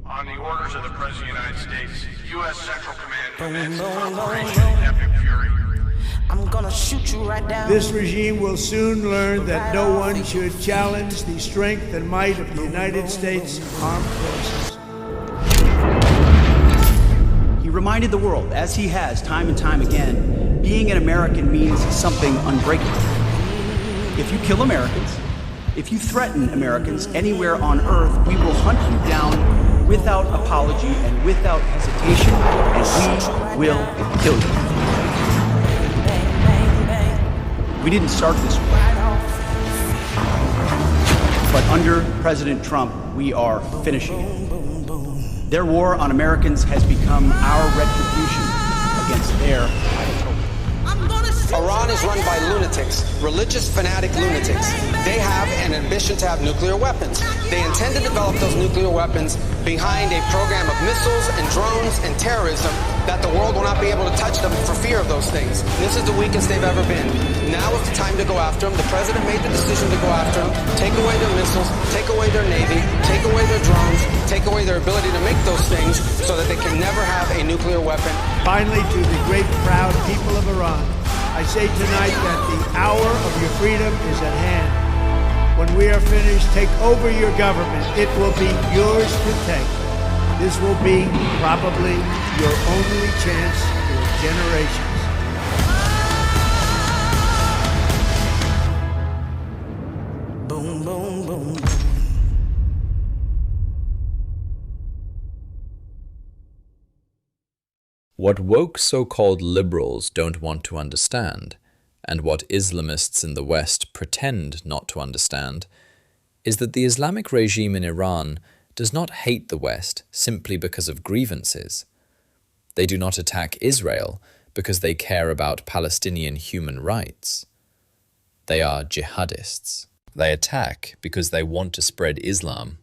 On the orders of the President of the United States, U.S. Central Command commenced Operation Epic Fury. I'm gonna shoot you right down. This regime will soon learn that no one should challenge the strength and might of the United States Armed Forces. He reminded the world, as he has time and time again, being an American means something unbreakable. If you kill Americans, if you threaten Americans anywhere on earth, we will hunt you down without apology and without hesitation, and we will kill you. We didn't start this war, but under President Trump, we are finishing it. Their war on Americans has become our retribution against their Ayatollah. Iran is run by lunatics, religious fanatic lunatics. They have an ambition to have nuclear weapons. They intend to develop those nuclear weapons behind a program of missiles and drones and terrorism that the world will not be able to touch them for fear of those things. This is the weakest they've ever been. Now is the time to go after them. The president made the decision to go after them, take away their missiles, take away their navy, take away their drones, take away their ability to make those things so that they can never have a nuclear weapon. Finally, to the great proud people of Iran, I say tonight that the hour of your freedom is at hand. When we are finished, take over your government. It will be yours to take. This will be probably your only chance for generations. Boom, boom, boom. What woke so-called liberals don't want to understand, and what Islamists in the West pretend not to understand, is that the Islamic regime in Iran does not hate the West simply because of grievances. They do not attack Israel because they care about Palestinian human rights. They are jihadists. They attack because they want to spread Islam,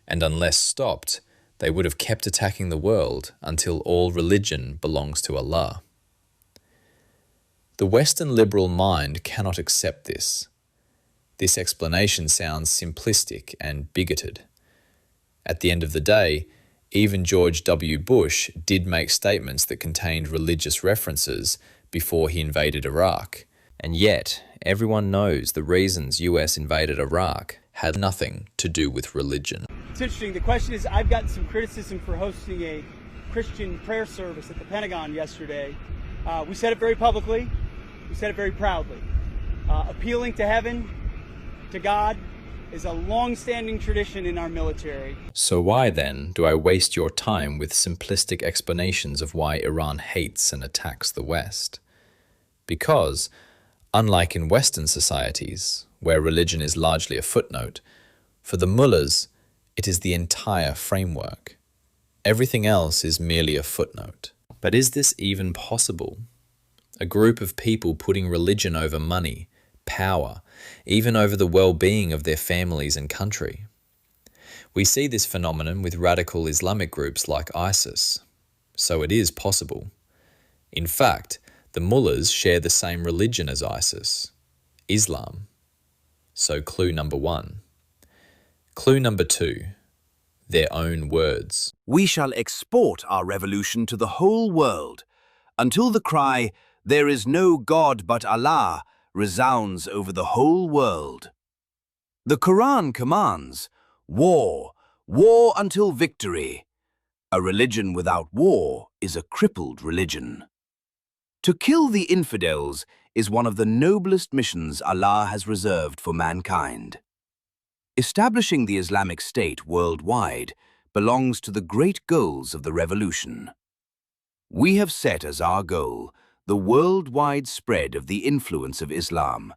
and unless stopped, they would have kept attacking the world until all religion belongs to Allah. The Western liberal mind cannot accept this. This explanation sounds simplistic and bigoted. At the end of the day, even George W. Bush did make statements that contained religious references before he invaded Iraq. And yet, everyone knows the reasons US invaded Iraq had nothing to do with religion. It's interesting. The question is, I've gotten some criticism for hosting a Christian prayer service at the Pentagon yesterday. We said it very publicly. We said it very proudly. Appealing to heaven, to God, is a long-standing tradition in our military. So why then do I waste your time with simplistic explanations of why Iran hates and attacks the West? Because, unlike in Western societies, where religion is largely a footnote, for the mullahs, it is the entire framework. Everything else is merely a footnote. But is this even possible? A group of people putting religion over money, power, even over the well-being of their families and country. We see this phenomenon with radical Islamic groups like ISIS. So it is possible. In fact, the mullahs share the same religion as ISIS, Islam. So clue number one. Clue number two, their own words. We shall export our revolution to the whole world until the cry, "There is no God but Allah," resounds over the whole world. The Quran commands, war, war until victory. A religion without war is a crippled religion. To kill the infidels is one of the noblest missions Allah has reserved for mankind. Establishing the Islamic State worldwide belongs to the great goals of the revolution. We have set as our goal the worldwide spread of the influence of Islam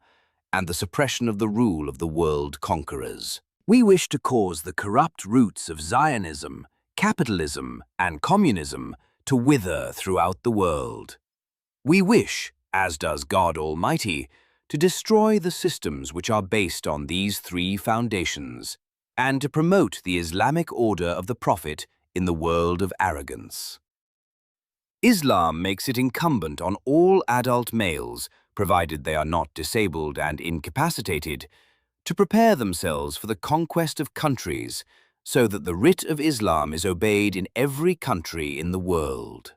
and the suppression of the rule of the world conquerors. We wish to cause the corrupt roots of Zionism, capitalism, and communism to wither throughout the world. We wish, as does God Almighty, to destroy the systems which are based on these three foundations and to promote the Islamic order of the Prophet in the world of arrogance. Islam makes it incumbent on all adult males, provided they are not disabled and incapacitated, to prepare themselves for the conquest of countries so that the writ of Islam is obeyed in every country in the world.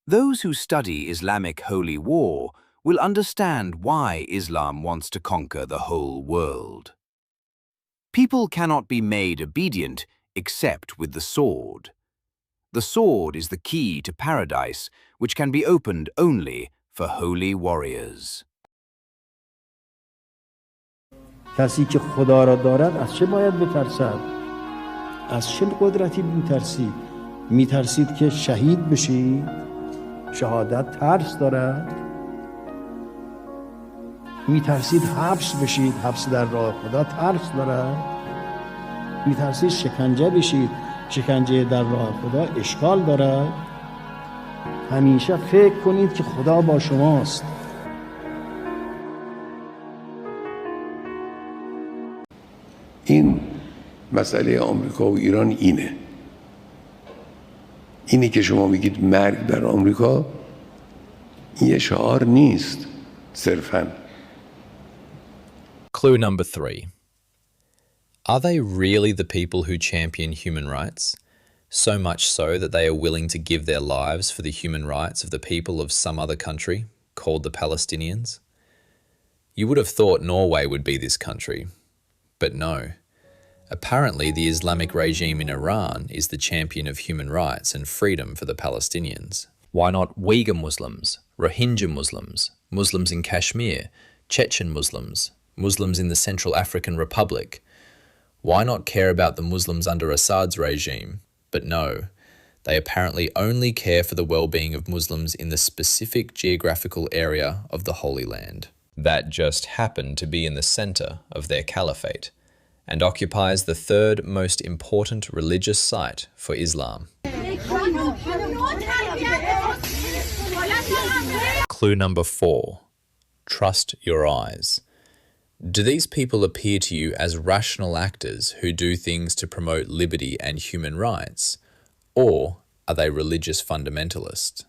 Those who study Islamic holy war will understand why Islam wants to conquer the whole world. People cannot be made obedient except with the sword. The sword is the key to paradise, which can be opened only for holy warriors. کسی که خدا را دارد از چه باید بترسد؟ از چه قدرتی میترسید؟ میترسید که شهید بشید؟ شهادت ترس دارد؟ میترسید حبس بشید؟ حبس در راه خدا ترس دارد؟ میترسید شکنجه بشید؟ شکنجه در راه خدا اشکال دارد؟ همیشه فکر کنید که خدا با شماست. این مسئله آمریکا و ایران اینه که شما میگید مرگ بر آمریکا، این یه شعار نیست صرفاً. Clue number 3. Are they really the people who champion human rights? So much so that they are willing to give their lives for the human rights of the people of some other country, called the Palestinians? You would have thought Norway would be this country, but no. Apparently, the Islamic regime in Iran is the champion of human rights and freedom for the Palestinians. Why not Uyghur Muslims, Rohingya Muslims, Muslims in Kashmir, Chechen Muslims, Muslims in the Central African Republic? Why not care about the Muslims under Assad's regime? But no, they apparently only care for the well-being of Muslims in the specific geographical area of the Holy Land. That just happened to be in the center of their caliphate, and occupies the third most important religious site for Islam. Clue number 4. Trust your eyes. Do these people appear to you as rational actors who do things to promote liberty and human rights, or are they religious fundamentalists?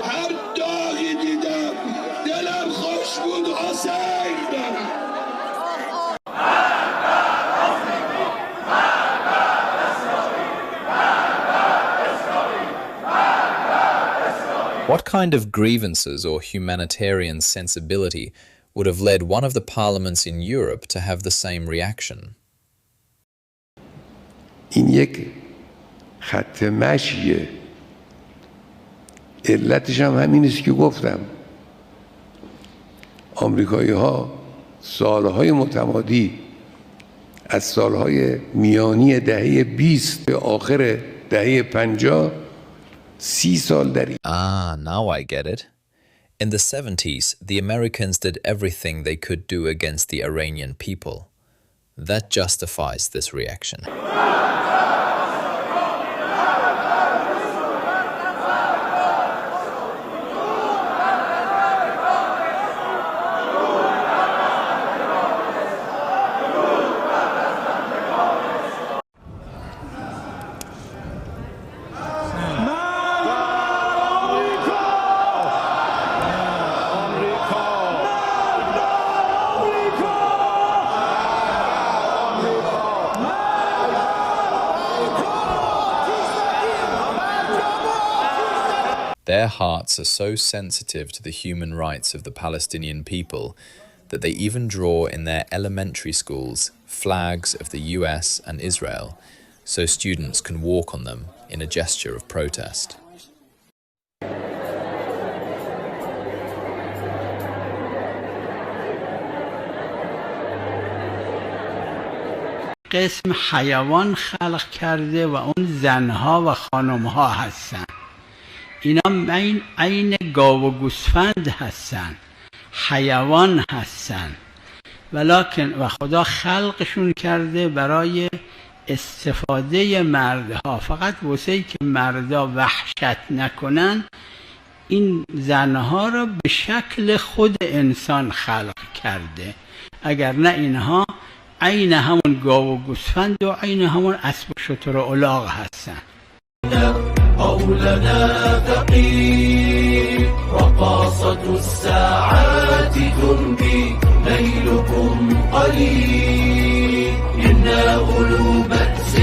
هر داغی دیدم دلم خوش بود حسین. What kind of grievances or humanitarian sensibility would have led one of the parliaments in Europe to have the same reaction? این یک خط مشیه. علتش هم همین است که گفتم. آمریکایی ها سالهای متمادی از سالهای میانی دهه 20 به آخر دهه 50 30 سال در now I get it. In the 70s, the Americans did everything they could do against the Iranian people. That justifies this reaction. their hearts are so sensitive to the human rights of the Palestinian people that they even draw in their elementary schools flags of the US and Israel so students can walk on them in a gesture of protest. قسم حیوان خلق کرده و اون زنها و خانمها هستن. اینا عین گاو و گوسفند هستن، حیوان هستن، ولکن و خدا خلقشون کرده برای استفاده مردها، فقط واسه که مردا وحشت نکنن این زنها را به شکل خود انسان خلق کرده، اگر نه اینها عین همون گاو و گوسفند و عین همون اسب و شتر و الاغ هستن. حولنا ثقيل رقاصة الساعات تنبي ليلكم قليل إنا أولو بأس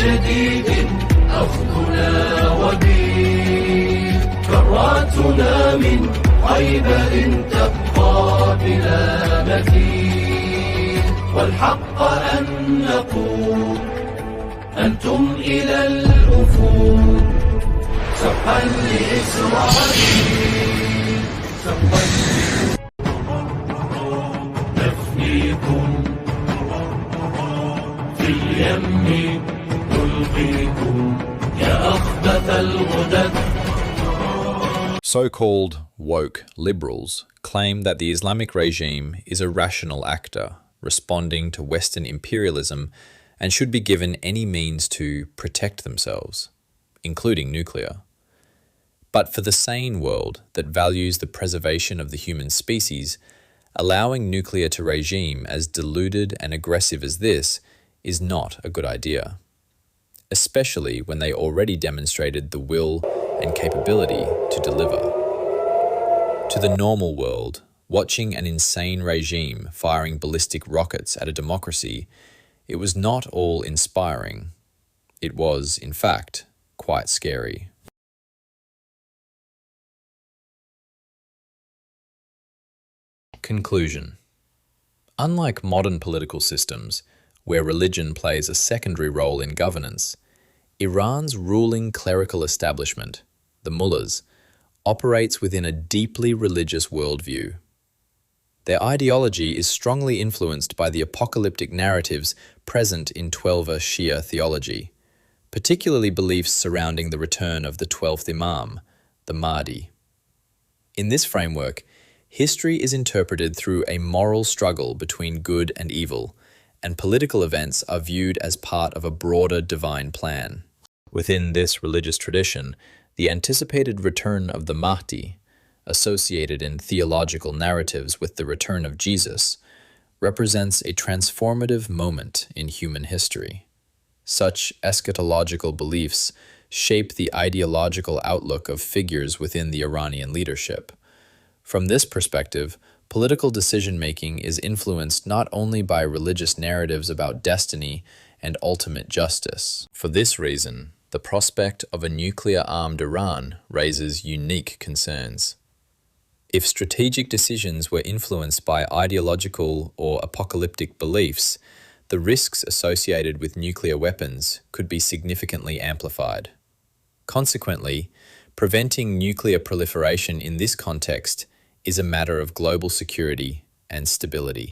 شديد أخذنا وبيل كراتنا من خيبر تبقى بلا مثيل والحق أن نقول أنتم إلى الأفول سبقا لإسرائيل سبقا نفنيكم في اليم نلقيكم يا أخبث الغدد. So-called woke liberals claim that the Islamic regime is a rational actor responding to Western imperialism and should be given any means to protect themselves, including nuclear. But for the sane world that values the preservation of the human species, allowing nuclear to regime as deluded and aggressive as this is not a good idea, especially when they already demonstrated the will and capability to deliver. To the normal world, watching an insane regime firing ballistic rockets at a democracy, it was not all inspiring. It was, in fact, quite scary. Conclusion. Unlike modern political systems, where religion plays a secondary role in governance, Iran's ruling clerical establishment, the mullahs, operates within a deeply religious worldview. Their ideology is strongly influenced by the apocalyptic narratives present in Twelver Shia theology, particularly beliefs surrounding the return of the 12th Imam, the Mahdi. In this framework, history is interpreted through a moral struggle between good and evil, and political events are viewed as part of a broader divine plan. Within this religious tradition, the anticipated return of the Mahdi, associated in theological narratives with the return of Jesus, represents a transformative moment in human history. Such eschatological beliefs shape the ideological outlook of figures within the Iranian leadership. From this perspective, political decision-making is influenced not only by religious narratives about destiny and ultimate justice. For this reason, the prospect of a nuclear-armed Iran raises unique concerns. If strategic decisions were influenced by ideological or apocalyptic beliefs, the risks associated with nuclear weapons could be significantly amplified. Consequently, preventing nuclear proliferation in this context is a matter of global security and stability.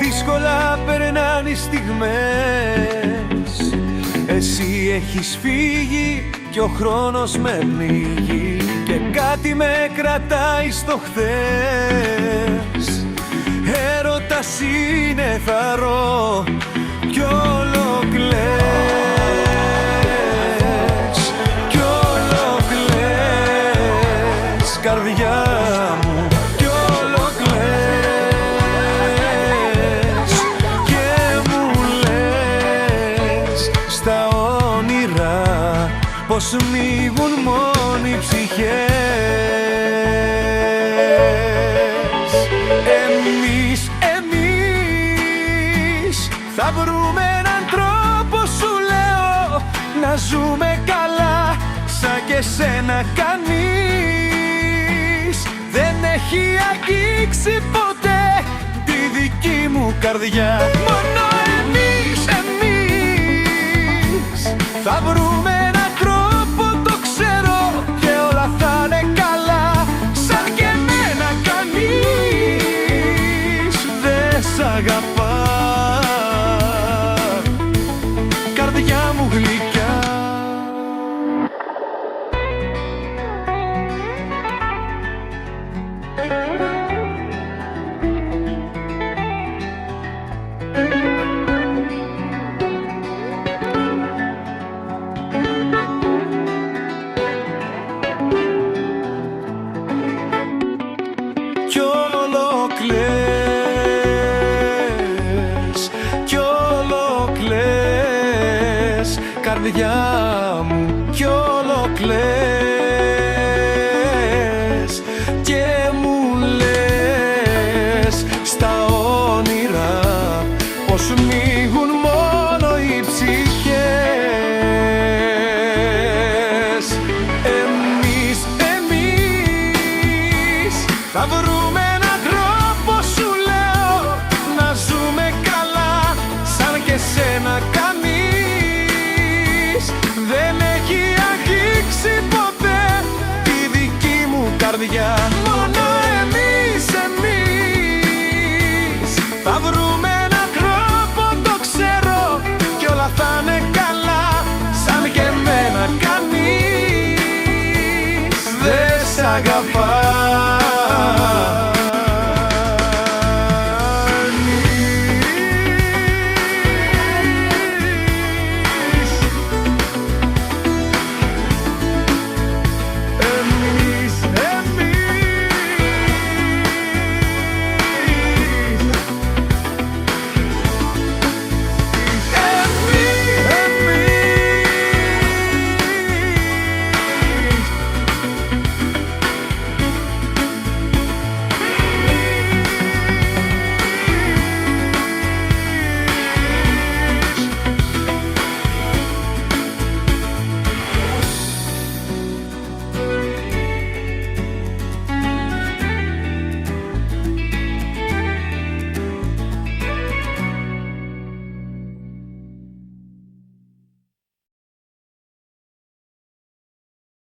Δύσκολα περνάνε οι στιγμές, εσύ έχεις φύγει και ο χρόνος με πνίγει και κάτι με κρατάει στο χθες. Έρωτας είναι θαρώ κι όλο κλαις, κι όλο κλαις, καρδιά μου. πως μίγουν μόνοι ψυχές. Εμείς θα βρούμε έναν τρόπο, σου λέω, να ζούμε καλά σαν και σένα. Κανείς δεν έχει αγγίξει ποτέ τη δική μου καρδιά. Μόνο εμείς θα βρούμε έναν τρόπο, το ξέρω, και όλα θα είναι καλά σαν και εμένα. Κανείς δεν σ' αγαπά, καρδιά μου γλυκιά. Καρδιά μου κι όλο κλαις και μου λες στα όνειρα πως μίγουν μόνο οι ψυχές. Εμείς θα βρούμε έναν τρόπο, σου λέω, να ζούμε καλά σαν και σένα. Δεν έχει αγγίξει ποτέ τη δική μου καρδιά. Μόνο εμείς θα βρούμε έναν τρόπο, το ξέρω, κι όλα θα είναι καλά σαν και εμένα. Κανείς δεν σ' αγαπά.